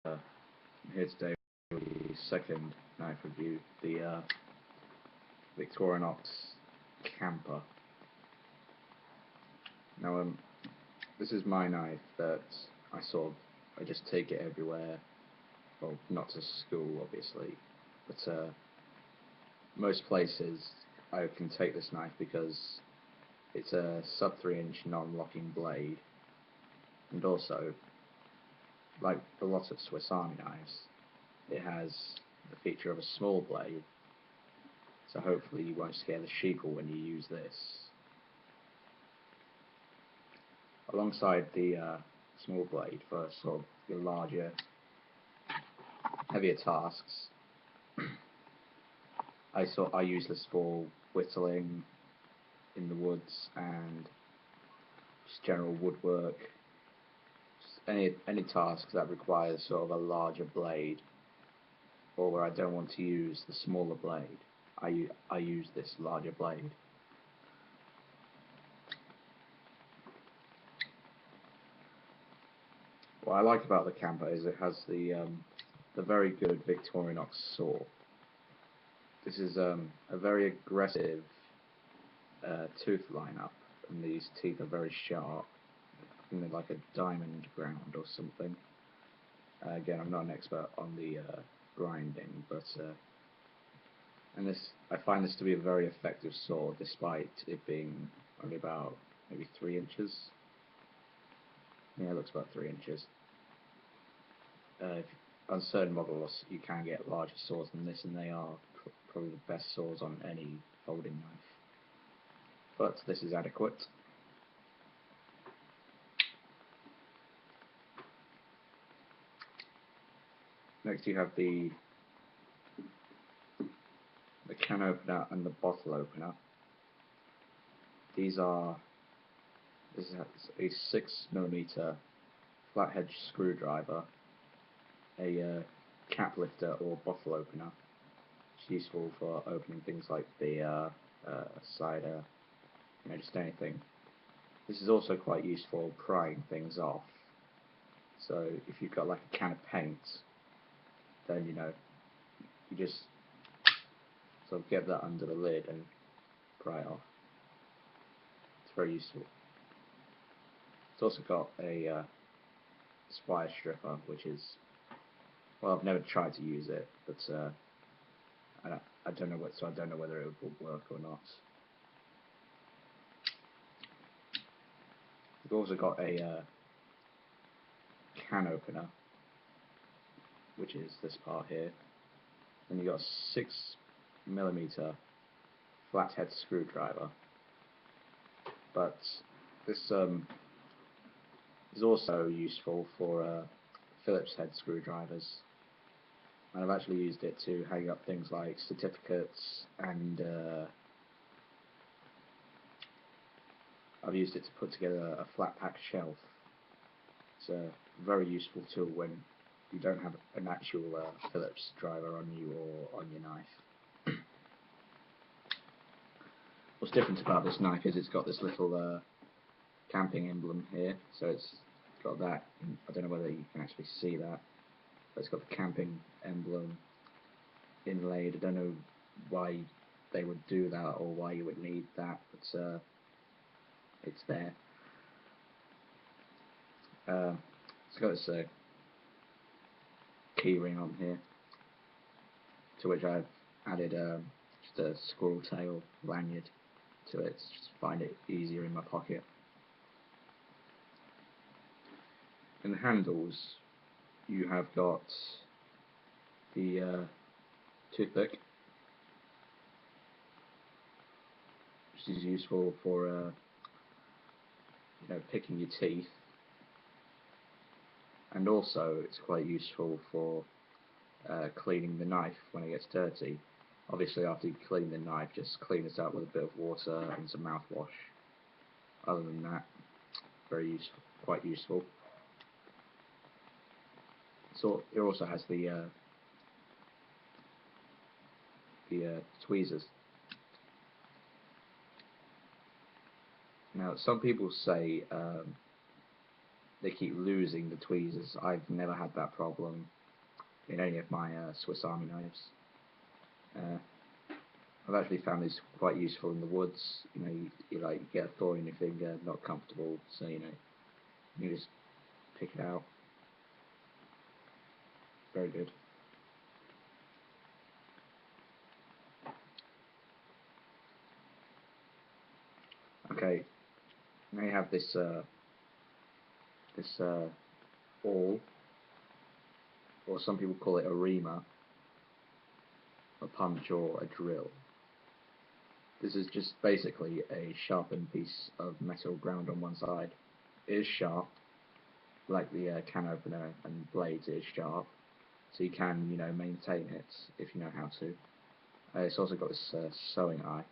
I'm here today with the second knife review, the Victorinox Camper. Now, this is my knife that I just take it everywhere. Well, not to school, obviously, but most places I can take this knife because it's a sub 3-inch non-locking blade, and also, like a lot of Swiss Army knives, it has the feature of a small blade, so hopefully you won't scare the sheeple when you use this. Alongside the small blade for sort of your larger, heavier tasks, I use this for whittling in the woods and just general woodwork. Any task that requires sort of a larger blade, or where I don't want to use the smaller blade, I use this larger blade. What I like about the Camper is it has the very good Victorinox saw. This is a very aggressive tooth lineup, and these teeth are very sharp. I think they're like a diamond ground or something. Again, I'm not an expert on the grinding, but I find this to be a very effective saw, despite it being only about maybe 3 inches. Yeah, it looks about 3 inches. On certain models, you can get larger saws than this, and they are probably the best saws on any folding knife. But this is adequate. Next, you have the can opener and the bottle opener. This is a 6mm flathead screwdriver, a cap lifter or bottle opener. It's useful for opening things like beer, cider, just anything. This is also quite useful prying things off. So if you've got like a can of paint, then you just sort of get that under the lid and pry it off. It's very useful. It's also got a spire stripper, which is, well, I've never tried to use it, but I don't know whether it would work or not. We've also got a can opener, which is this part here. Then you've got a 6mm flathead screwdriver. But this is also useful for Phillips head screwdrivers. And I've actually used it to hang up things like certificates, and I've used it to put together a flat pack shelf. It's a very useful tool when you don't have an actual Phillips driver on you or on your knife. What's different about this knife is it's got this little camping emblem here, so it's got that. I don't know whether you can actually see that, but it's got the camping emblem inlaid. I don't know why they would do that or why you would need that, but it's there. It's got this key ring on here, to which I've added just a squirrel tail lanyard to it, just to find it easier in my pocket. In the handles, you have got the toothpick, which is useful for picking your teeth, and also it's quite useful for cleaning the knife when it gets dirty. Obviously, after you clean the knife, just clean it out with a bit of water and some mouthwash. Other than that, quite useful. So it also has the tweezers. Now, some people say they keep losing the tweezers. I've never had that problem in any of my Swiss Army knives. I've actually found this quite useful in the woods. You know, you get a thorn in your finger, not comfortable, so you just pick it out. Very good. Okay, now you have this awl, or some people call it a reamer, a punch, or a drill. This is just basically a sharpened piece of metal ground on one side. It is sharp, like the can opener and blades is sharp, so you can, maintain it if you know how to. It's also got this sewing eye.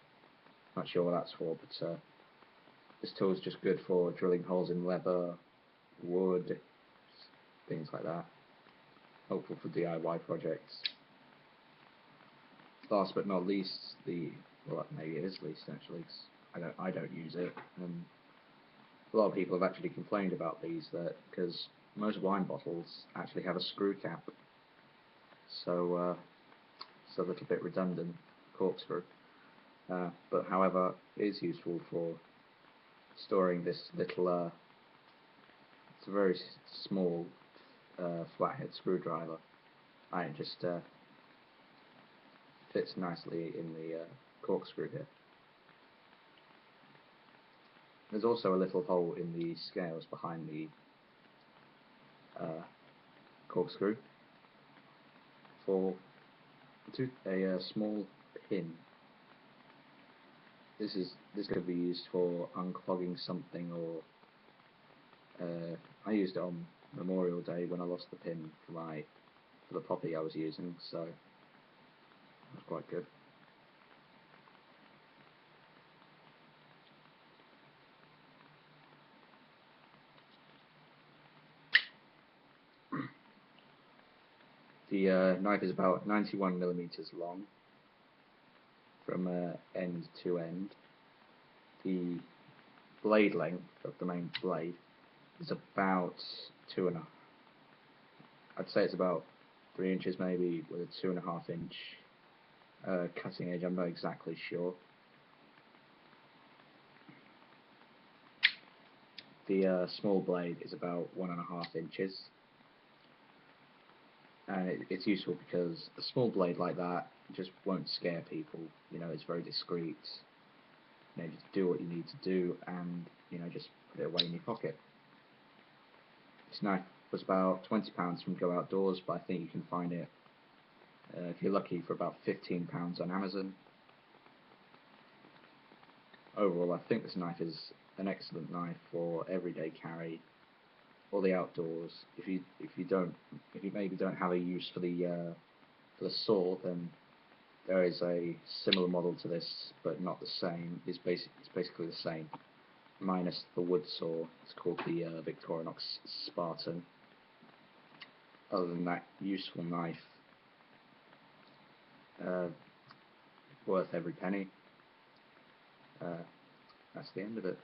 Not sure what that's for, but this tool is just good for drilling holes in leather, wood, things like that. Helpful for DIY projects. Last but not least, well, maybe it is least actually, 'cause I don't use it, and a lot of people have actually complained about these, because most wine bottles actually have a screw cap, so it's a little bit redundant, corkscrew. But however, it is useful for storing this little, it's a very small flathead screwdriver, and it just fits nicely in the corkscrew here. There's also a little hole in the scales behind the corkscrew for a small pin. This could be used for unclogging something, or I used it on Memorial Day when I lost the pin for the poppy I was using, so it was quite good. The knife is about 91mm long from end to end. The blade length of the main blade is about I'd say it's about 3 inches maybe, with a 2.5 inch cutting edge. I'm not exactly sure. The small blade is about 1.5 inches, and it's useful because a small blade like that just won't scare people. It's very discreet. Just do what you need to do, and just put it away in your pocket. This knife was about £20 from Go Outdoors, but I think you can find it, if you're lucky, for about £15 on Amazon. Overall, I think this knife is an excellent knife for everyday carry or the outdoors. If you maybe don't have a use for the saw, then there is a similar model to this, but not the same. It's basically the same, minus the wood saw. It's called the Victorinox Spartan. Other than that, useful knife, worth every penny. That's the end of it.